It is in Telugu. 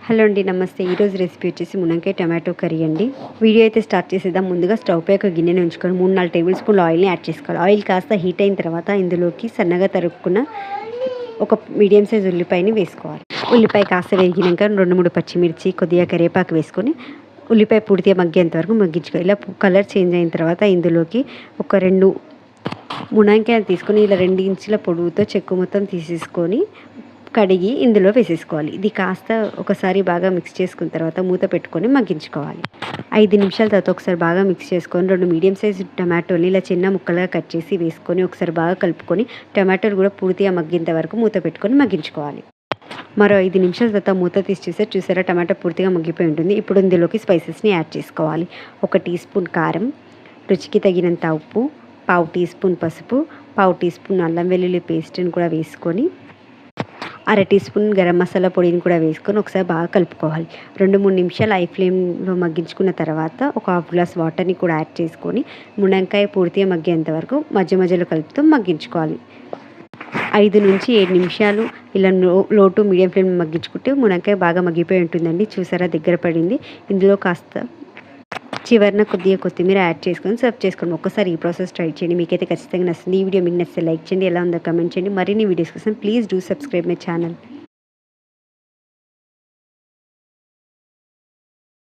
హలో అండి, నమస్తే. ఈరోజు రెసిపీ వచ్చేసి మునక్కాయ టమాటో కర్రీ అండి. వీడియో అయితే స్టార్ట్ చేసేద్దాం. ముందుగా స్టవ్ పై ఒక గిన్నెని ఉంచుకొని 3-4 టేబుల్ స్పూన్ల ఆయిల్ని యాడ్ చేసుకోవాలి. ఆయిల్ కాస్త హీట్ అయిన తర్వాత ఇందులోకి సన్నగా తరుక్కున్న ఒక మీడియం సైజ్ ఉల్లిపాయని వేసుకోవాలి. ఉల్లిపాయ కాస్త వేగినాక 2-3 పచ్చిమిర్చి, కొద్దిగా కరివేపాకు వేసుకొని ఉల్లిపాయ పూర్తిగా మగ్గేంత వరకు మగ్గించుకోవాలి. ఇలా కలర్ చేంజ్ అయిన తర్వాత ఇందులోకి ఒక 2 మునక్కాయలు తీసుకొని ఇలా 2 ఇంచుల పొడవుతో చెక్కు మొత్తం తీసేసుకొని కడిగి ఇందులో వేసేసుకోవాలి. ఇది కాస్త ఒకసారి బాగా మిక్స్ చేసుకున్న తర్వాత మూత పెట్టుకొని మగ్గించుకోవాలి. 5 నిమిషాల తర్వాత ఒకసారి బాగా మిక్స్ చేసుకొని 2 మీడియం సైజ్ టమాటోని ఇలా చిన్న ముక్కలుగా కట్ చేసి వేసుకొని ఒకసారి బాగా కలుపుకొని టమాటోలు కూడా పూర్తిగా మగ్గేంత వరకు మూత పెట్టుకొని మగ్గించుకోవాలి. మరో 5 నిమిషాల తర్వాత మూత తీసి చూసారా టమాటో పూర్తిగా మగ్గిపోయి ఉంటుంది. ఇప్పుడు ఇందులోకి స్పైసెస్ని యాడ్ చేసుకోవాలి. 1 టీ స్పూన్ కారం, రుచికి తగినంత ఉప్పు, 1/2 టీ స్పూన్ పసుపు, 1/2 టీ స్పూన్ అల్లం వెల్లుల్లి పేస్ట్ని కూడా వేసుకొని 1/2 టీ స్పూన్ గరం మసాలా పొడిని కూడా వేసుకొని ఒకసారి బాగా కలుపుకోవాలి. 2-3 నిమిషాలు హై ఫ్లేమ్లో మగ్గించుకున్న తర్వాత ఒక హాఫ్ గ్లాస్ వాటర్ని కూడా యాడ్ చేసుకొని మునక్కాయ పూర్తిగా మగ్గేంత వరకు మధ్య మధ్యలో కలుపుతూ మగ్గించుకోవాలి. 5 నుంచి 7 నిమిషాలు ఇలా లో టు మీడియం ఫ్లేమ్ మగ్గించుకుంటే మునక్కాయ బాగా మగ్గిపోయి ఉంటుందండి. చూసారా దగ్గర పడింది. ఇందులో కాస్త చివరిన కొద్దిగా కొత్తిమీర యాడ్ చేసుకొని సర్వ్ చేసుకోండి. ఒక్కసారి ఈ ప్రాసెస్ ట్రై చేయండి. మీకైతే ఖచ్చితంగా నచ్చుతుంది. ఈ వీడియో మీకు నచ్చితే లైక్ చేయండి. ఎలా ఉందో కమెంట్ చేయండి. మరిన్ని వీడియోస్ కోసం please do subscribe my channel.